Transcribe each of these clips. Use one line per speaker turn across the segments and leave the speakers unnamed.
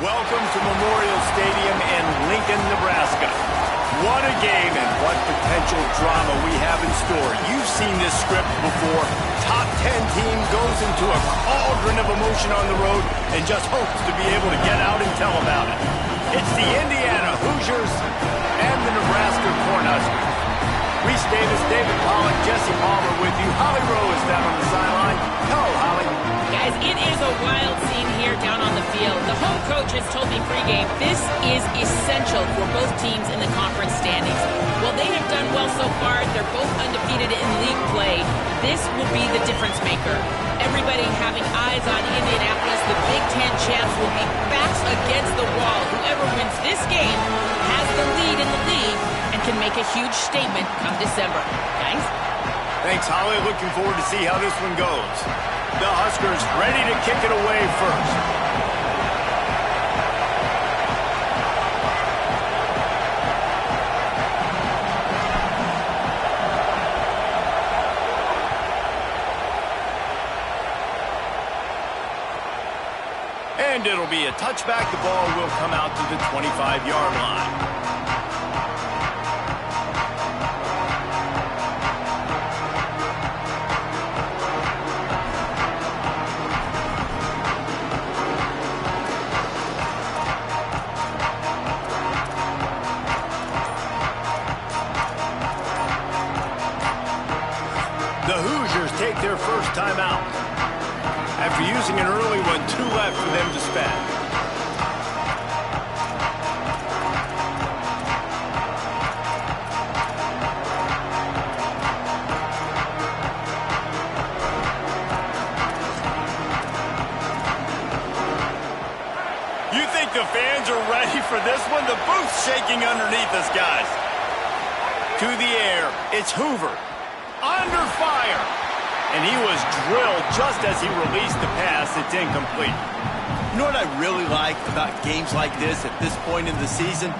Welcome to Memorial Stadium in Lincoln, Nebraska. What a game and what potential drama we have in store. You've seen this script before. Top 10 team goes into a cauldron of emotion on the road and just hopes to be able to get out and tell about it. It's the Indiana Hoosiers and the Nebraska Cornhuskers. Reese Davis, David Pollock, Jesse Palmer with you. Holly Rowe is down on the sideline. Hello, Holly.
Guys, it is a wild scene here down on the field. The home coach has told me pregame this is essential for both teams in the conference standings. While they have done well so far, they're both undefeated in league play. This will be the difference maker. Everybody having eyes on Indianapolis. The Big Ten champs will be backs against the wall. Whoever wins this game has the lead in the league and can make a huge statement come December. Guys?
Thanks, Holly. Looking forward to see how this one goes. The Huskers ready to kick it away first. And it'll be a touchback. The ball will come out to the 25-yard line. The Hoosiers take their first time out. After using an early one, 2 left for them to spend. You think the fans are ready for this one? The booth's shaking underneath us, guys. To the air, it's Hoover. Under fire. And he was drilled just as he released the pass. It's incomplete. You know what I really like about games like this at this point in the season?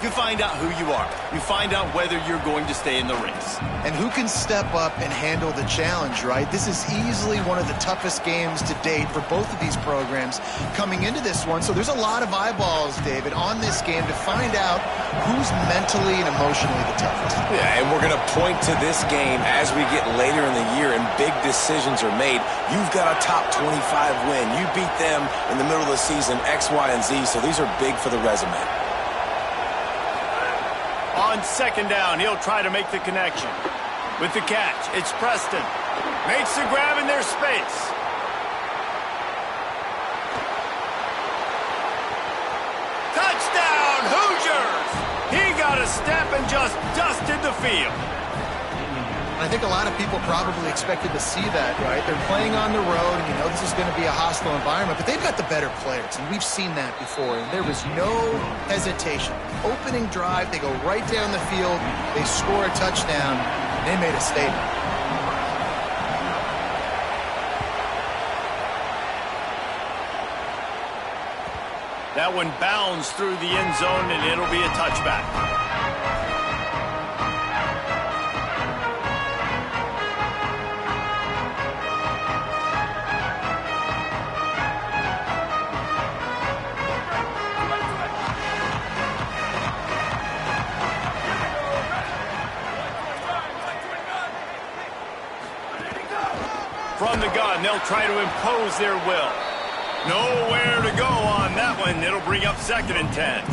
You find out who you are. You find out whether you're going to stay in the race.
And who can step up and handle the challenge, right? This is easily one of the toughest games to date for both of these programs coming into this one. So there's a lot of eyeballs, David, on this game to find out who's mentally and emotionally the toughest.
Yeah, and we're going to point to this game as we get later in the year and big decisions are made. You've got a top 25 win. You beat them in the middle of the season, X, Y, and Z, so these are big for the resume.
On second down, he'll try to make the connection. With the catch, it's Preston. Makes the grab in their space. Touchdown, Hoosiers! He got a step and just dusted the field.
I think a lot of people probably expected to see that, right? They're playing on the road, and you know this is going to be a hostile environment, but they've got the better players, and we've seen that before, and there was no hesitation. Opening drive, they go right down the field, they score a touchdown, and they made a statement.
That one bounds through the end zone, and it'll be a touchback. From the gun, they'll try to impose their will. Nowhere to go on that one. It'll bring up 2nd and 10.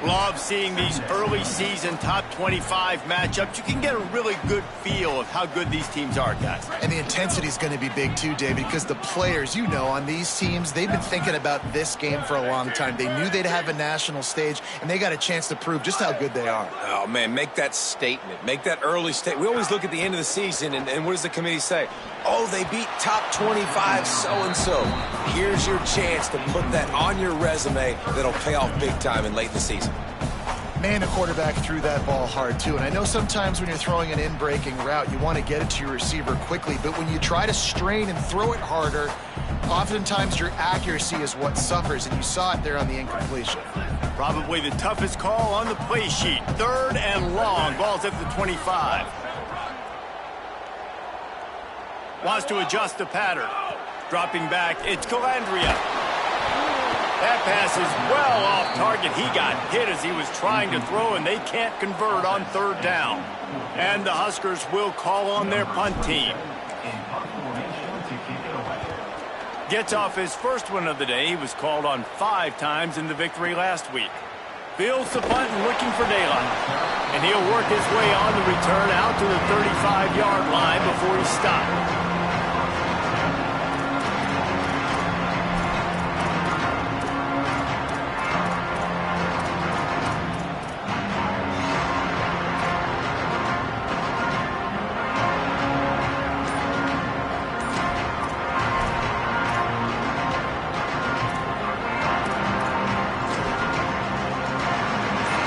Love seeing these early season top 25 matchups. You can get a really good feel of how good these teams are, guys.
And the intensity is going to be big too, David, because the players, you know, on these teams, they've been thinking about this game for a long time. They knew they'd have a national stage, and they got a chance to prove just how good they are.
Oh, man, make that statement. Make that early statement. We always look at the end of the season, and what does the committee say? Oh, they beat top 25 so-and-so. Here's your chance to put that on your resume that'll pay off big time in late in the season.
Man, the quarterback threw that ball hard, too. And I know sometimes when you're throwing an in-breaking route, you want to get it to your receiver quickly. But when you try to strain and throw it harder, oftentimes your accuracy is what suffers. And you saw it there on the incompletion.
Probably the toughest call on the play sheet. 3rd and long. Ball's at the 25. Wants to adjust the pattern. Dropping back, it's Calandria. That pass is well off target. He got hit as he was trying to throw, and they can't convert on 3rd down. And the Huskers will call on their punt team. Gets off his first one of the day. He was called on 5 times in the victory last week. Fields the punt and looking for daylight. And he'll work his way on the return out to the 35-yard line before he stopped.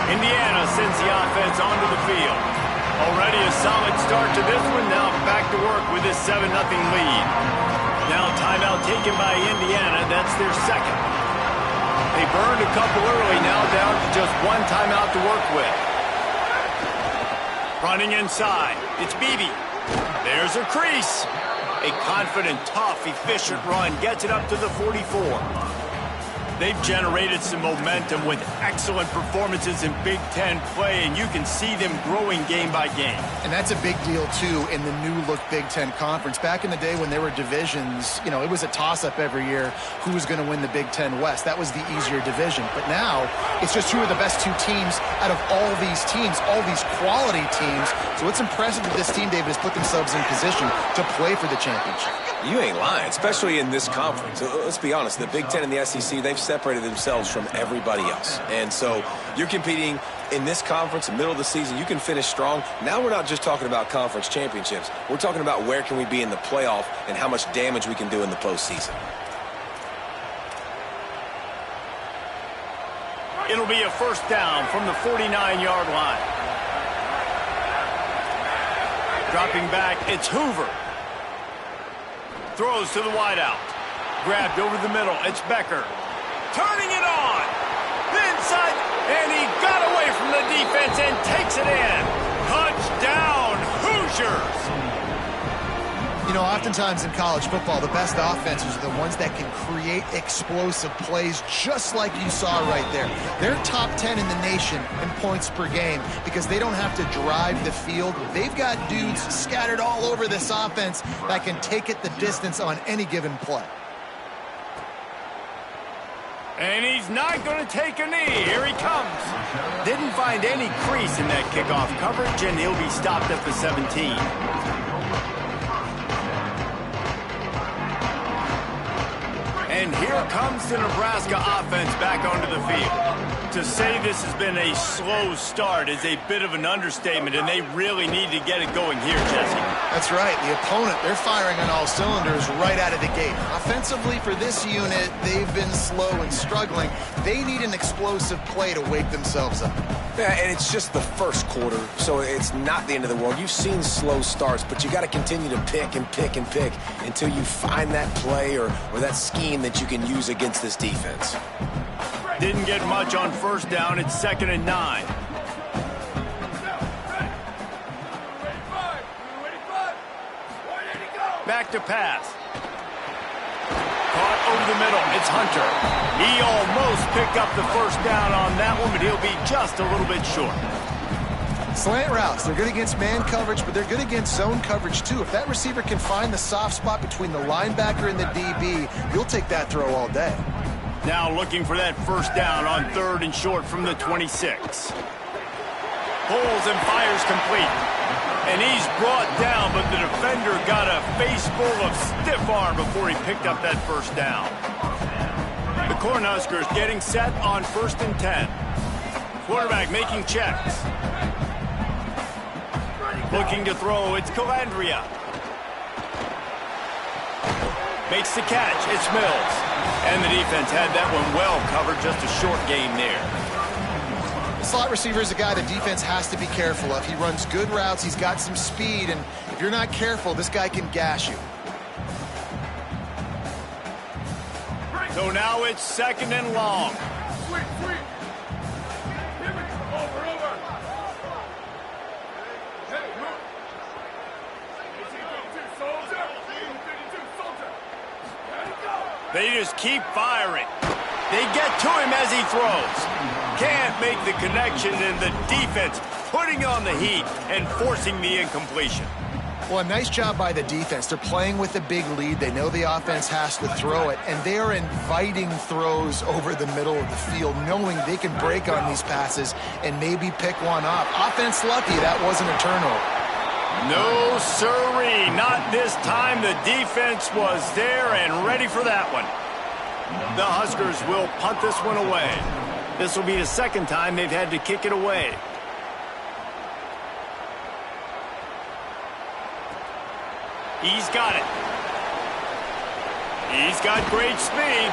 Indiana sends the offense onto the field. Already a solid start to this one. Now back to work with this 7-0 lead. Now timeout taken by Indiana. That's their second. They burned a couple early. Now down to just 1 timeout to work with. Running inside. It's Beebe. There's a crease. A confident, tough, efficient run. Gets it up to the 44. They've generated some momentum with excellent performances in Big Ten play, and you can see them growing game by game.
And that's a big deal, too, in the new-look Big Ten Conference. Back in the day when there were divisions, you know, it was a toss-up every year who was going to win the Big Ten West. That was the easier division. But now, it's just who are the best 2 teams out of all these teams, all these quality teams. So it's impressive that this team, David, has put themselves in position to play for the championship.
You ain't lying, especially in this conference. Let's be honest, the Big Ten and the SEC, they've separated themselves from everybody else. And so you're competing in this conference, middle of the season, you can finish strong. Now we're not just talking about conference championships. We're talking about where can we be in the playoff and how much damage we can do in the postseason.
It'll be a 1st down from the 49-yard line. Dropping back, it's Hoover. Throws to the wideout. Grabbed over the middle. It's Becker. Turning it on. Inside. And he got away from the defense and takes it in. Touchdown, Hoosiers.
You know, oftentimes in college football, the best offenses are the ones that can create explosive plays just like you saw right there. They're top 10 in the nation in points per game because they don't have to drive the field. They've got dudes scattered all over this offense that can take it the distance on any given play.
And he's not going to take a knee. Here he comes. Didn't find any crease in that kickoff coverage, and he'll be stopped at the 17. And here comes the Nebraska offense back onto the field. To say this has been a slow start is a bit of an understatement, and they really need to get it going here, Jesse.
That's right. The opponent, they're firing on all cylinders right out of the gate. Offensively, for this unit, they've been slow and struggling. They need an explosive play to wake themselves up.
Yeah, and it's just the first quarter, so it's not the end of the world. You've seen slow starts, but you got to continue to pick and pick and pick until you find that play or that scheme that you can use against this defense.
Didn't get much on 1st down. It's 2nd and 9. Back to pass. Caught over the middle. It's Hunter. He almost picked up the 1st down on that one, but he'll be just a little bit short.
Slant routes, they're good against man coverage, but they're good against zone coverage too. If that receiver can find the soft spot between the linebacker and the DB, you'll take that throw all day.
Now looking for that first down on 3rd and short from the 26. Pulls and fires complete. And he's brought down, but the defender got a face full of stiff arm before he picked up that first down. The Cornhuskers getting set on 1st and 10. Quarterback making checks. Looking to throw, it's Calandria. Makes the catch, it's Mills. And the defense had that one well covered, just a short gain there.
The slot receiver is a guy the defense has to be careful of. He runs good routes, he's got some speed, and if you're not careful, this guy can gash you.
So now it's 2nd and long. They just keep firing. They get to him as he throws. Can't make the connection, and the defense putting on the heat and forcing the incompletion.
Well, a nice job by the defense. They're playing with a big lead. They know the offense has to throw it, and they are inviting throws over the middle of the field, knowing they can break on these passes and maybe pick one off. Offense lucky that wasn't a turnover.
No, sirree, not this time. The defense was there and ready for that one. The Huskers will punt this one away. This will be the 2nd time they've had to kick it away. He's got it. He's got great speed.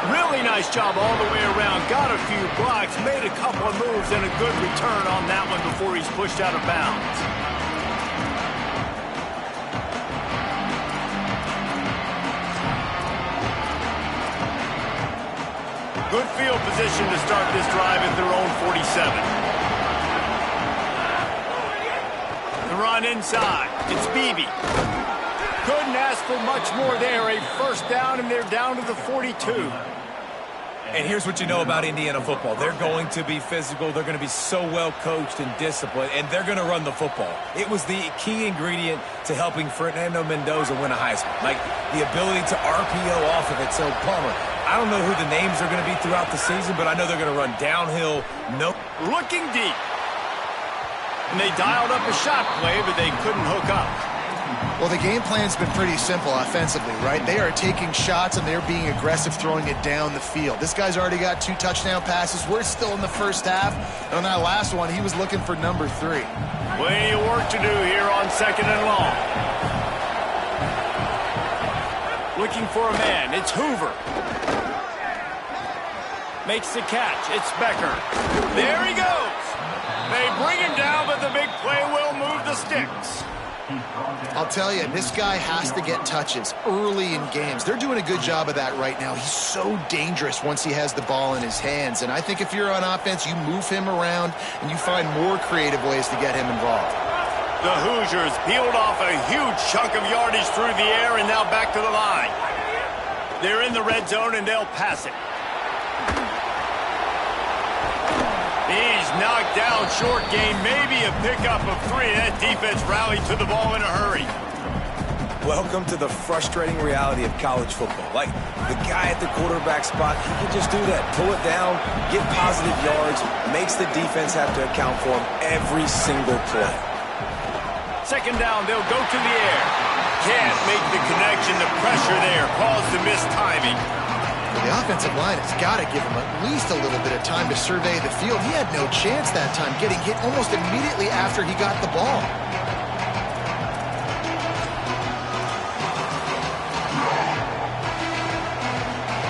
Really nice job all the way around. Got a few blocks, made a couple of moves, and a good return on that one before he's pushed out of bounds. Good field position to start this drive at their own 47. The run inside. It's Beebe. Couldn't ask for much more there. A first down, and they're down to the 42.
And here's what you know about Indiana football. They're going to be physical. They're going to be so well coached and disciplined, and they're going to run the football. It was the key ingredient to helping Fernando Mendoza win a Heisman. Like the ability to RPO off of it. So, Palmer, I don't know who the names are going to be throughout the season, but I know they're going to run downhill.
Looking deep. And they dialed up a shot play, but they couldn't hook up.
Well, the game plan's been pretty simple offensively, right? They are taking shots, and they're being aggressive throwing it down the field. This guy's already got 2 touchdown passes. We're still in the first half. And on that last one, he was looking for number 3.
Plenty of work to do here on 2nd and long. Looking for a man. It's Hoover. Makes the catch. It's Becker. There he goes. They bring him down, but the big play will move the sticks.
I'll tell you, this guy has to get touches early in games. They're doing a good job of that right now. He's so dangerous once he has the ball in his hands. And I think if you're on offense, you move him around and you find more creative ways to get him involved.
The Hoosiers peeled off a huge chunk of yardage through the air and now back to the line. They're in the red zone and they'll pass it. He's knocked down, short gain, maybe a pickup of 3. That defense rallied to the ball in a hurry.
Welcome to the frustrating reality of college football. Like, the guy at the quarterback spot, he can just do that. Pull it down, get positive yards, makes the defense have to account for him every single play.
2nd down, they'll go to the air. Can't make the connection. The pressure there caused the missed timing.
The offensive line has got to give him at least a little bit of time to survey the field. He had no chance that time, getting hit almost immediately after he got the ball.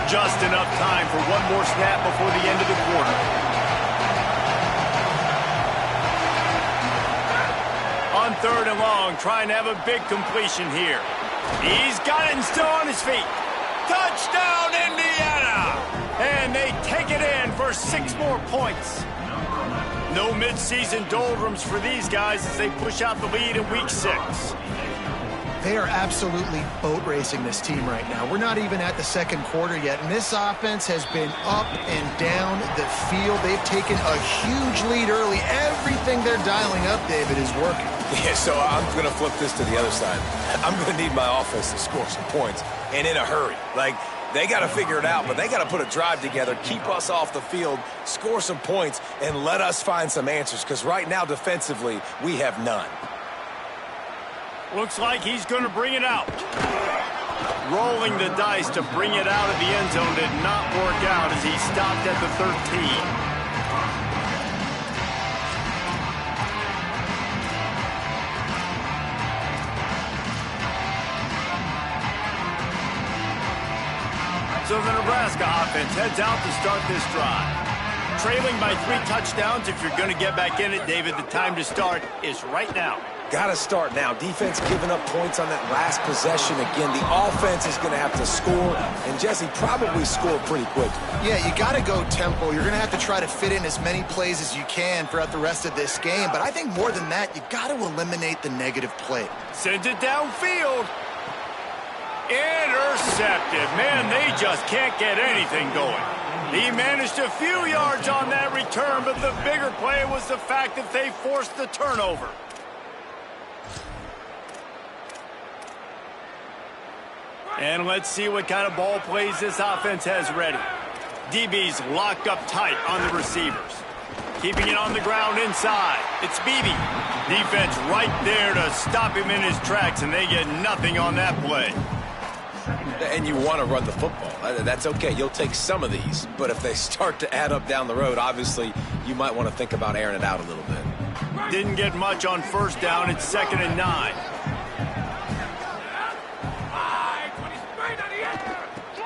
Just enough time for one more snap before the end of the quarter. On 3rd and long, trying to have a big completion here. He's got it and still on his feet. Touchdown, Indiana! And they take it in for 6 more points. No midseason doldrums for these guys as they push out the lead in week 6.
They are absolutely boat racing this team right now. We're not even at the 2nd quarter yet, and this offense has been up and down the field. They've taken a huge lead early. Everything they're dialing up, David, is working.
Yeah, so I'm going to flip this to the other side. I'm going to need my offense to score some points, and in a hurry. Like, They got to figure it out, but they got to put a drive together, keep us off the field, score some points, and let us find some answers, because right now, defensively, we have none.
Looks like he's going to bring it out. Rolling the dice to bring it out of the end zone did not work out as he stopped at the 13. So the Nebraska offense heads out to start this drive. Trailing by 3 touchdowns, if you're going to get back in it, David, the time to start is right now.
Got to start now. Defense giving up points on that last possession again. The offense is going to have to score, and Jesse probably score pretty quick.
Yeah, you got to go tempo. You're going to have to try to fit in as many plays as you can throughout the rest of this game. But I think more than that, you got to eliminate the negative play.
Sends it downfield. Intercepted. Man, they just can't get anything going. He managed a few yards on that return, but the bigger play was the fact that they forced the turnover. And let's see what kind of ball plays this offense has ready. DB's locked up tight on the receivers. Keeping it on the ground inside. It's Beebe. Defense right there to stop him in his tracks, and they get nothing on that play.
And you want to run the football. That's okay. You'll take some of these. But if they start to add up down the road, obviously, you might want to think about airing it out a little bit.
Didn't get much on first down. It's 2nd and 9.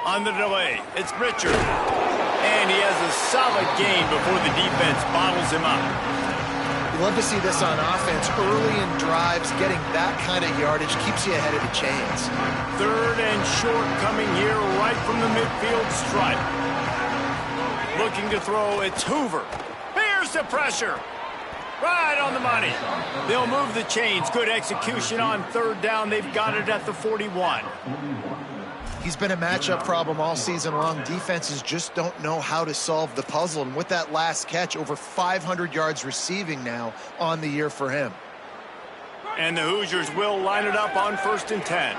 On the delay, it's Richard. And he has a solid gain before the defense bottles him up.
You love to see this on offense. Early in drives, getting that kind of yardage keeps you ahead of the chains.
3rd and short coming here right from the midfield stripe. Looking to throw, it's Hoover. Here's the pressure. Right on the money. They'll move the chains. Good execution on 3rd down. They've got it at the 41.
He's been a matchup problem all season long. Defenses just don't know how to solve the puzzle. And with that last catch, over 500 yards receiving now on the year for him.
And the Hoosiers will line it up on 1st and 10.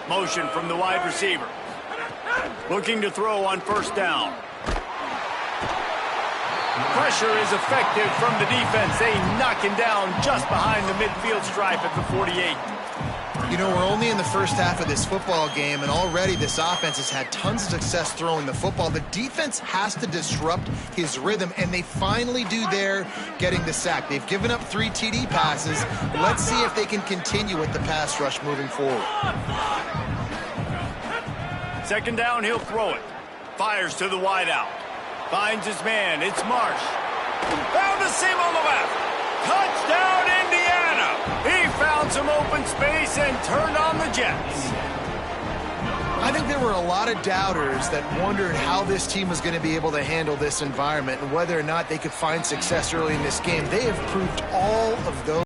Motion from the wide receiver. Looking to throw on 1st down. Pressure is effective from the defense. They knock him down just behind the midfield stripe at the 48.
You know, we're only in the first half of this football game, and already this offense has had tons of success throwing the football. The defense has to disrupt his rhythm, and they finally do there, getting the sack. They've given up 3 TD passes. Let's see if they can continue with the pass rush moving forward.
2nd down, he'll throw it. Fires to the wideout. Finds his man. It's Marsh. Found a seam on the left. Touchdown, Indiana! He found some open space and turned on the Jets.
I think there were a lot of doubters that wondered how this team was going to be able to handle this environment and whether or not they could find success early in this game. They have proved all of those